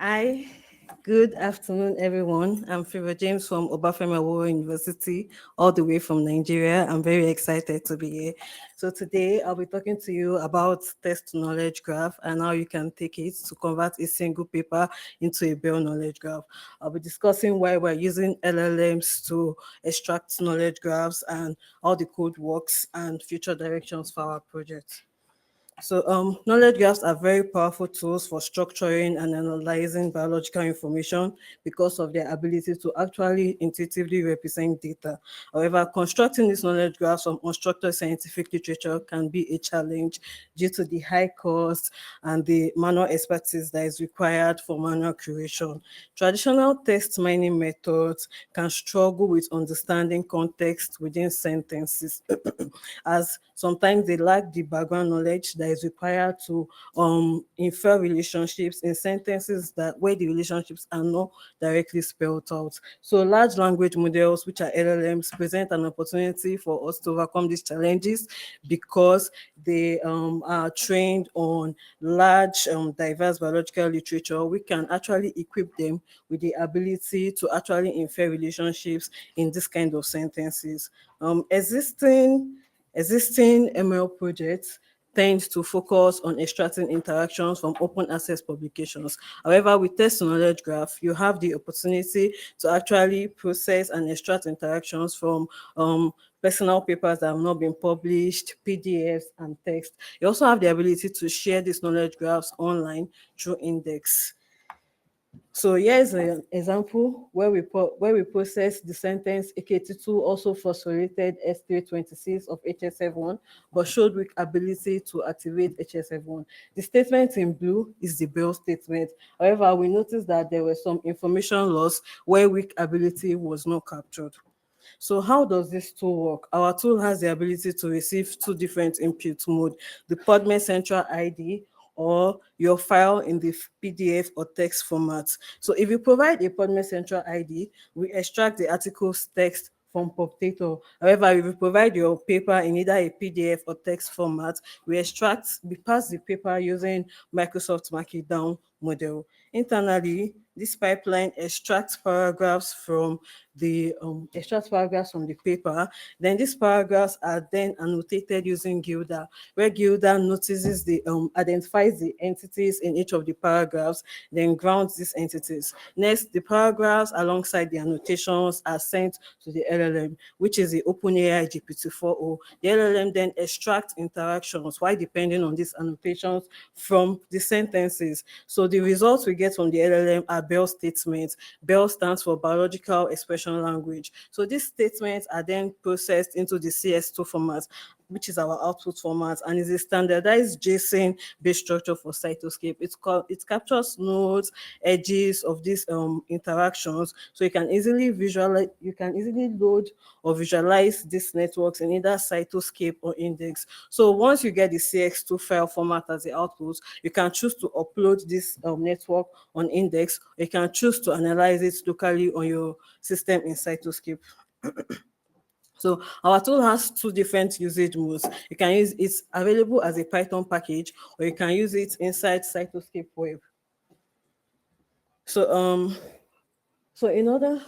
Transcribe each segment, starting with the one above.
Hi, good afternoon, everyone. I'm Favour James from Obafemi Awolowo University, all the way from Nigeria. I'm very excited to be here. So today I'll be talking to you about text knowledge graph and how you can take it to convert a single paper into a Bell knowledge graph. I'll be discussing why we're using LLMs to extract knowledge graphs and how the code works and future directions for our project. So, knowledge graphs are very powerful tools for structuring and analyzing biological information because of their ability to actually intuitively represent data. However, constructing these knowledge graphs from unstructured scientific literature can be a challenge due to the high cost and the manual expertise that is required for manual curation. Traditional text mining methods can struggle with understanding context within sentences as sometimes they lack the background knowledge that is required to infer relationships in sentences that where the relationships are not directly spelled out. So large language models, which are LLMs, present an opportunity for us to overcome these challenges because they are trained on large, diverse biological literature. We can actually equip them with the ability to actually infer relationships in this kind of sentences. Existing ML projects tend to focus on extracting interactions from open access publications. However, with text knowledge graph, you have the opportunity to actually process and extract interactions from personal papers that have not been published, PDFs, and text. You also have the ability to share these knowledge graphs online through index. So here's an example where we process the sentence AK2 also phosphorylated S326 of HSF1, but showed weak ability to activate HSF1. The statement in blue is the Bell statement. However, we noticed that there was some information loss where weak ability was not captured. So how does this tool work? Our tool has the ability to receive two different input mode, the PubMed Central ID or your file in the PDF or text format. So if you provide a PubMed Central ID, we extract the article's text from PubData. However, if you provide your paper in either a PDF or text format, we pass the paper using Microsoft Markdown model. Internally, this pipeline extracts paragraphs from the paper. Then these paragraphs are then annotated using Gilda, where Gilda identifies the entities in each of the paragraphs, then grounds these entities. Next, the paragraphs alongside the annotations are sent to the LLM, which is the OpenAI GPT-4o. The LLM then extracts interactions while depending on these annotations from the sentences. So the results we get from the LLM are Bell statements. Bell stands for biological expression language. So these statements are then processed into the CS2 format, which is our output format, and is a standardized JSON-based structure for Cytoscape. It captures nodes, edges of these interactions, so you can easily load or visualize these networks in either Cytoscape or Index. So once you get the CX2 file format as the output, you can choose to upload this network on Index. You can choose to analyze it locally on your system in Cytoscape. So our tool has two different usage modes. You can use it's available as a Python package, or you can use it inside Cytoscape Web. So so in order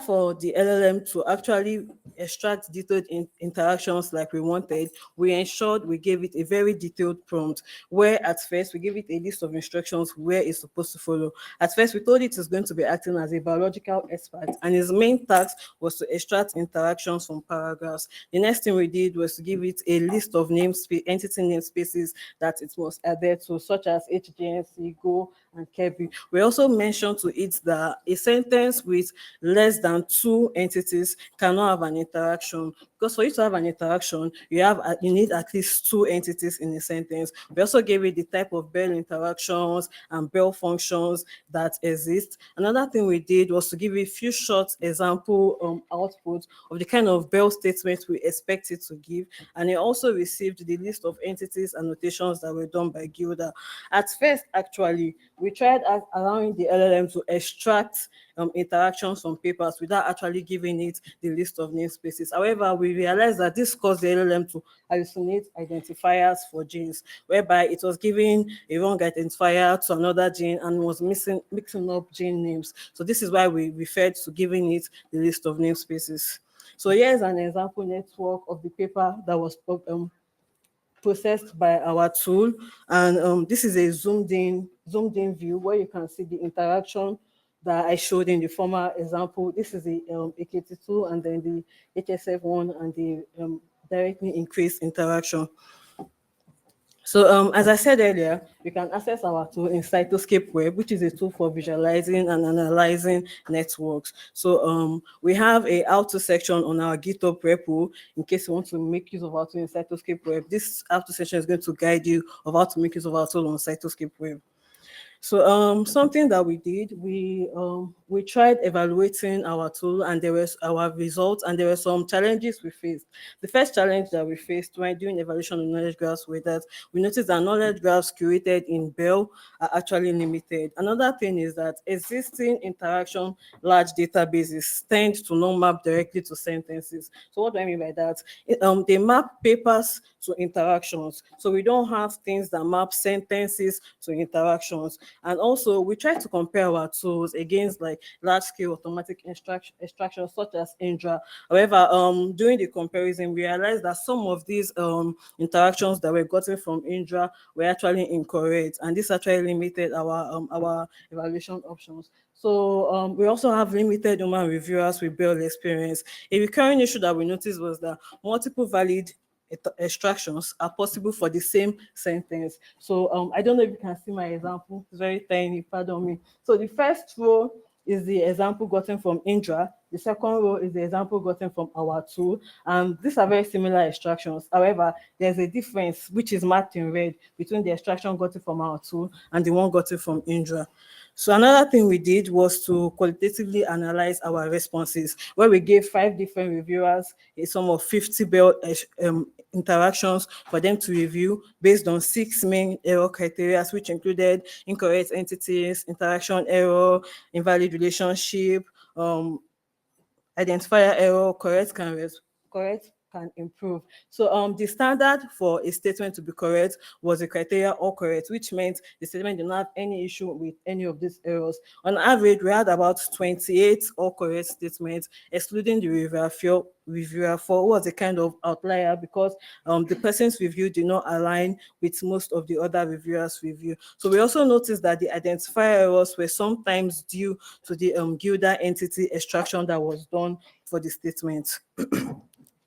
for the LLM to actually extract detailed interactions like we wanted, we ensured we gave it a very detailed prompt where at first we gave it a list of instructions where it's supposed to follow. At first, we told it is going to be acting as a biological expert, and his main task was to extract interactions from paragraphs. The next thing we did was to give it a list of entity namespaces that it must adhere to, such as HGNC, Go, and Kirby. We also mentioned to it that a sentence with less than two entities cannot have an interaction, because for you to have an interaction, you need at least two entities in a sentence. We also gave it the type of Bell interactions and Bell functions that exist. Another thing we did was to give a few short example outputs of the kind of Bell statements we expect it to give, and it also received the list of entities and notations that were done by Gilda. At first, actually, we tried allowing the LLM to extract interactions from papers without actually giving it the list of namespaces. However, we realized that this caused the LLM to hallucinate identifiers for genes, whereby it was giving a wrong identifier to another gene and was mixing up gene names. So this is why we referred to giving it the list of namespaces. So here's an example network of the paper that was processed by our tool, and this is a zoomed in view where you can see the interaction that I showed in the former example. This is the AKT2 and then the HSF1 and the directly increased interaction. So as I said earlier, you can access our tool in Cytoscape Web, which is a tool for visualizing and analyzing networks. So we have a how-to section on our GitHub repo in case you want to make use of our tool in Cytoscape Web. This how-to section is going to guide you of how to make use of our tool on Cytoscape Web. So something that we did, we tried evaluating our tool, and there was our results, and there were some challenges we faced. The first challenge that we faced when doing evaluation of knowledge graphs was that we noticed that knowledge graphs created in BEL are actually limited. Another thing is that existing interaction large databases tend to not map directly to sentences. So what do I mean by that? They map papers to interactions. So we don't have things that map sentences to interactions. And also we try to compare our tools against like large scale automatic extractions such as Indra. However, during the comparison, we realized that some of these interactions that were gotten from Indra were actually incorrect, and this actually limited our evaluation options. So we also have limited human reviewers with BEL experience. A recurring issue that we noticed was that multiple valid extractions are possible for the same sentence. So I don't know if you can see my example. It's very tiny, pardon me. So the first row is the example gotten from Indra. The second row is the example gotten from our tool. And these are very similar extractions. However, there's a difference, which is marked in red, between the extraction gotten from our tool and the one gotten from Indra. So another thing we did was to qualitatively analyze our responses, where we gave 5 different reviewers a sum of 50 BEL interactions for them to review based on 6 main error criteria, which included incorrect entities, interaction error, invalid relationship, identifier error, correct can improve. So the standard for a statement to be correct was the criteria all correct, which meant the statement did not have any issue with any of these errors. On average, we had about 28 all correct statements, excluding the reviewer 4 was a kind of outlier because the person's review did not align with most of the other reviewers' review. So we also noticed that the identifier errors were sometimes due to the Gilder entity extraction that was done for the statement.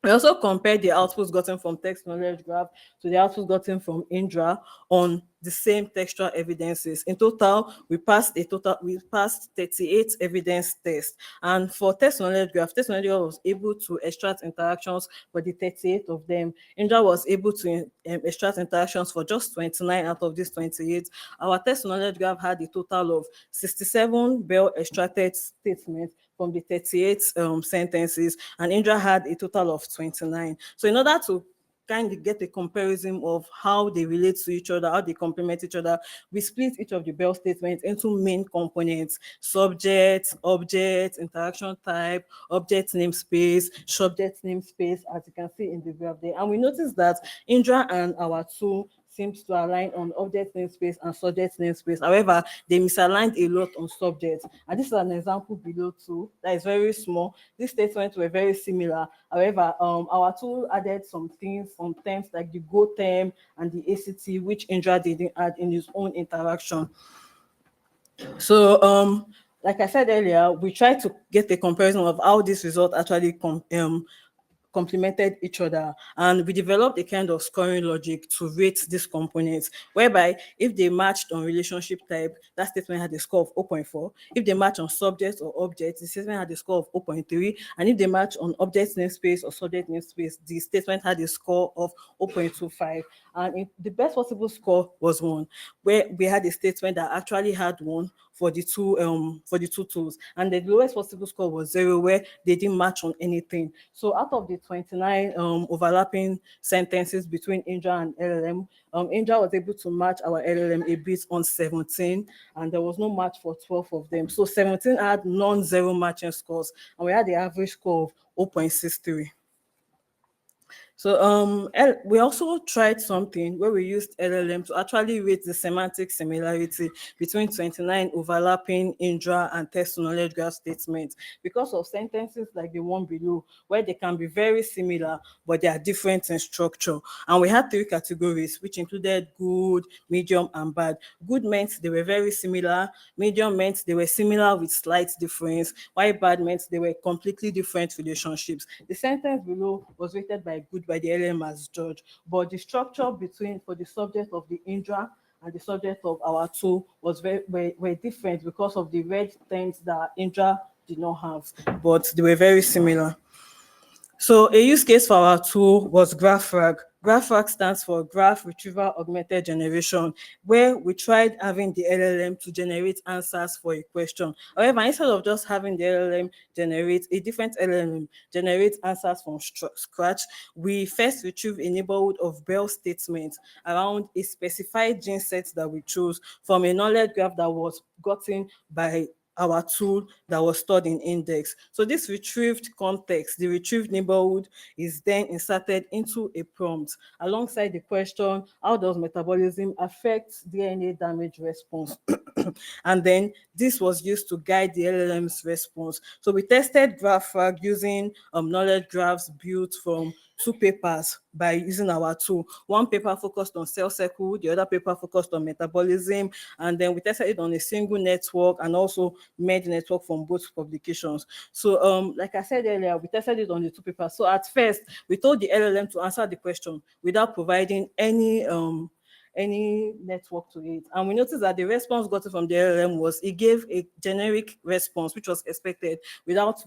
We also compared the outputs gotten from textKnowledgeGraph to the outputs gotten from Indra on the same textual evidences. In total, we passed 38 evidence tests. And for textKnowledgeGraph was able to extract interactions for the 38 of them. Indra was able to extract interactions for just 29 out of these 28. Our textKnowledgeGraph had a total of 67 BEL extracted statements from the 38 sentences, and Indra had a total of 29. So in order to kind of get a comparison of how they relate to each other, how they complement each other, we split each of the BEL statements into main components: subject, object, interaction type, object namespace, subject namespace, as you can see in the graph there. And we noticed that Indra and our tool seems to align on object namespace and subject namespace. However, they misaligned a lot on subjects. And this is an example below too that is very small. These statements were very similar. However, our tool added some things, some terms like the go term and the ACT, which Indra didn't add in his own interaction. So like I said earlier, we tried to get a comparison of how this result actually complemented each other, and we developed a kind of scoring logic to rate these components, whereby if they matched on relationship type, that statement had a score of 0.4. If they match on subject or object, the statement had a score of 0.3, and if they match on object namespace or subject namespace, the statement had a score of 0.25. And the best possible score was 1, where we had a statement that actually had 1 for the two tools, and the lowest possible score was 0, where they didn't match on anything. So out of the 29 overlapping sentences between Indra and LLM, Indra was able to match our LLM a bit on 17, and there was no match for 12 of them. So 17 had non-zero matching scores, and we had the average score of 0.63. So we also tried something where we used LLM to actually rate the semantic similarity between 29 overlapping Indra and text to knowledge graph statements because of sentences like the one below, where they can be very similar but they are different in structure. And we had three categories, which included good, medium, and bad. Good meant they were very similar, medium meant they were similar with slight difference, while bad meant they were completely different relationships. The sentence below was rated by good by the LM as judge, but the structure between for the subject of the Indra and the subject of our tool was were different because of the red terms that Indra did not have, but they were very similar. So a use case for our tool was GraphRag. GraphRag stands for Graph Retrieval Augmented Generation, where we tried having the LLM to generate answers for a question. However, instead of just having the LLM generate a different LLM generate answers from scratch, we first retrieve a neighborhood of Bell statements around a specified gene set that we chose from a knowledge graph that was gotten by our tool that was stored in index. So this retrieved context, the retrieved neighborhood, is then inserted into a prompt alongside the question, how does metabolism affect DNA damage response? And then this was used to guide the LLM's response. So we tested GraphRag using knowledge graphs built from two papers by using our tool. One paper focused on cell cycle, the other paper focused on metabolism, and then we tested it on a single network and also merged network from both publications. So like I said earlier, we tested it on the two papers. So at first, we told the LLM to answer the question without providing any network to it. And we noticed that the response gotten from the LLM was it gave a generic response, which was expected without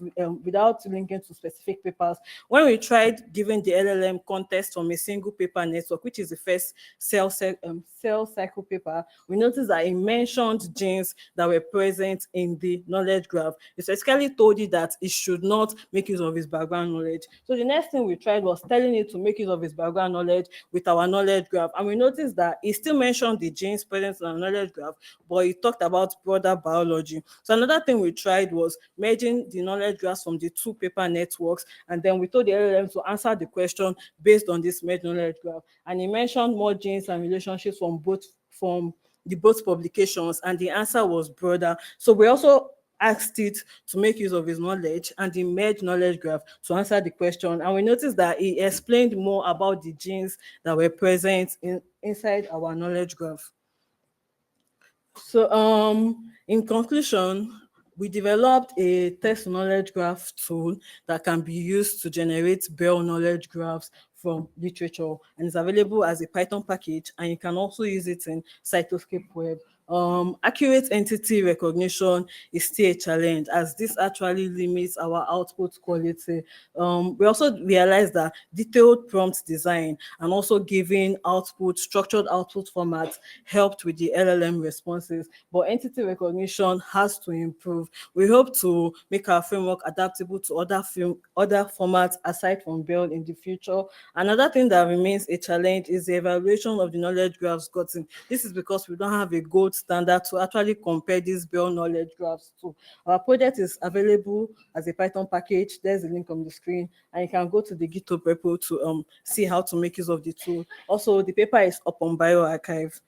linking to specific papers. When we tried giving the LLM context from a single paper network, which is the first cell cycle paper, we noticed that it mentioned genes that were present in the knowledge graph. It specifically told it that it should not make use of its background knowledge. So the next thing we tried was telling it to make use of its background knowledge with our knowledge graph. And we noticed that it still mentioned the genes present in our knowledge graph, but it talked about broader biology. So another thing we tried was merging the knowledge graphs from the two paper networks, and then we told the LLM to answer the question based on this merged knowledge graph. And it mentioned more genes and relationships from the both publications, and the answer was broader. So we also asked it to make use of its knowledge and the merged knowledge graph to answer the question. And we noticed that it explained more about the genes that were present inside our knowledge graph. So in conclusion, we developed a text knowledge graph tool that can be used to generate Bell knowledge graphs from literature, and it's available as a Python package, and you can also use it in Cytoscape Web. Accurate entity recognition is still a challenge, as this actually limits our output quality. We also realized that detailed prompt design and also giving structured output formats helped with the LLM responses, but entity recognition has to improve. We hope to make our framework adaptable to other formats aside from Bell in the future. Another thing that remains a challenge is the evaluation of the knowledge graphs gotten. This is because we don't have a gold standard to actually compare these Bell knowledge graphs to. Our project is available as a Python package. There's a link on the screen, and you can go to the GitHub repo to see how to make use of the tool. Also, the paper is up on bioRxiv.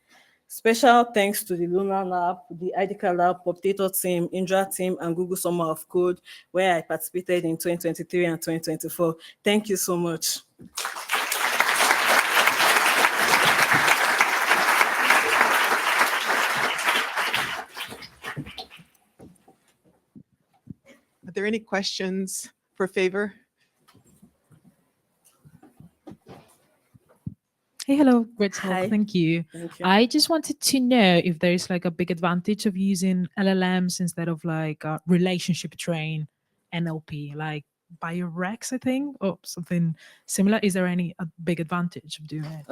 Special thanks to the Lunar Lab, the IDK Lab, Potato team, Indra team, and Google Summer of Code, where I participated in 2023 and 2024. Thank you so much. Are there any questions for Favour? Hey, hello, great talk. Hi. Thank you. Thank you. I just wanted to know if there is like a big advantage of using LLMs instead of like a relationship train NLP, like BioRex, I think, or something similar. Is there any big advantage of doing it?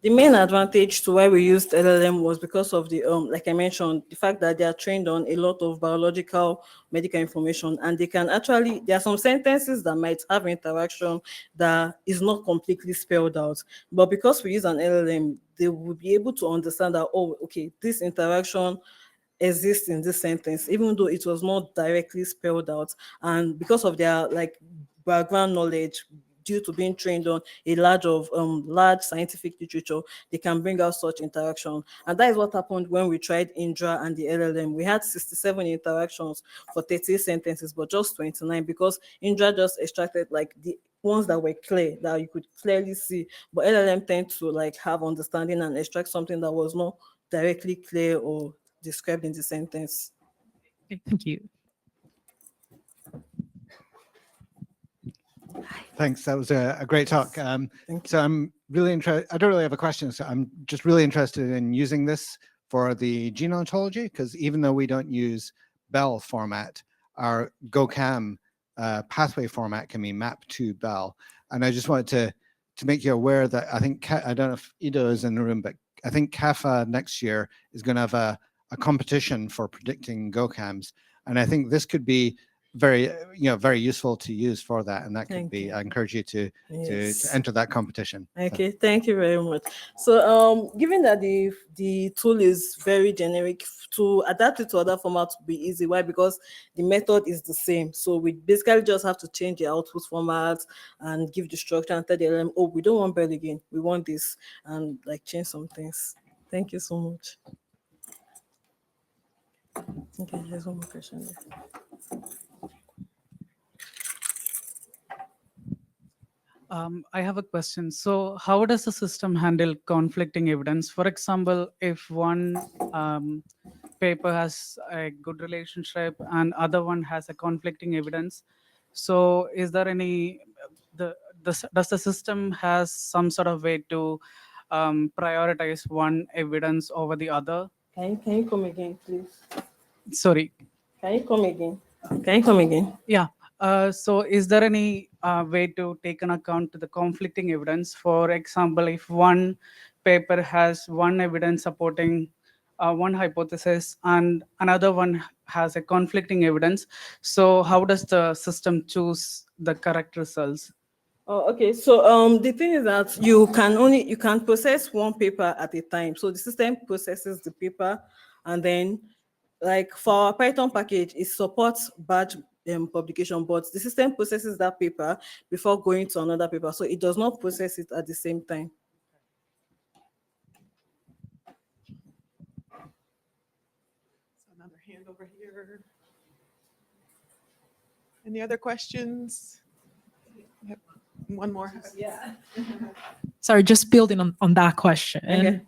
The main advantage to why we used LLM was because of the like I mentioned, the fact that they are trained on a lot of biological medical information, and they can actually, there are some sentences that might have interaction that is not completely spelled out, but because we use an LLM, they will be able to understand that, oh, okay, this interaction exists in this sentence, even though it was not directly spelled out. And because of their like background knowledge due to being trained on a large scientific literature, they can bring out such interaction. And that is what happened when we tried Indra and the LLM. We had 67 interactions for 30 sentences, but just 29, because Indra just extracted like the ones that were clear, that you could clearly see, but LLM tend to like have understanding and extract something that was not directly clear or described in the sentence. Okay, thank you. Thanks. That was a great talk. So I'm really interested. I don't really have a question. So I'm just really interested in using this for the gene ontology, because even though we don't use BEL format, our GoCam pathway format can be mapped to BEL. And I just wanted to make you aware that I think, I don't know if Ido is in the room, but I think CAFA next year is going to have a competition for predicting GoCams. And I think this could be very useful to use for that, and that could be. I encourage you to enter that competition. Okay, thank you very much. So given that the tool is very generic, to adapt it to other formats will be easy. Why? Because the method is the same. So we basically just have to change the output format and give the structure and tell the LM, oh, we don't want BEL again, we want this, and like change some things. Thank you so much. Okay, there's one more question there. I have a question. So how does the system handle conflicting evidence? For example, if one paper has a good relationship and other one has a conflicting evidence, so is there any, does the system has some sort of way to prioritize one evidence over the other? Can you come again, please? Sorry. Can you come again? Can you come again? Yeah. So is there any way to take an account to the conflicting evidence? For example, if one paper has one evidence supporting one hypothesis and another one has a conflicting evidence, so how does the system choose the correct results? Oh, okay. So the thing is that you can process one paper at a time. So the system processes the paper, and then like for our Python package, it supports batch publication, but the system processes that paper before going to another paper. So it does not process it at the same time. Another hand over here. Any other questions? Yep. One more. Yeah. Sorry, just building on that question. Okay.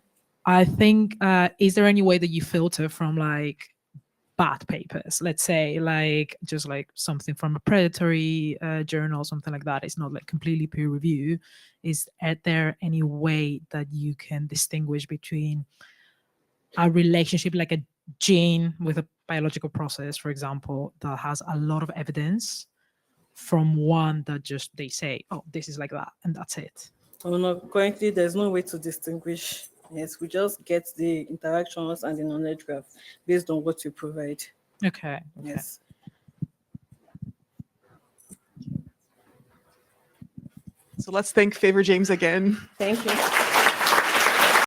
I think, is there any way that you filter from like bad papers, let's say, like just like something from a predatory journal, something like that? It's not like completely peer review. Is there any way that you can distinguish between a relationship like a gene with a biological process, for example, that has a lot of evidence, from one that just they say, oh, this is like that and that's it? Oh no, currently there's no way to distinguish. Yes, we just get the interactions and the knowledge graph based on what you provide. Okay. Yes. So let's thank Favour James again. Thank you.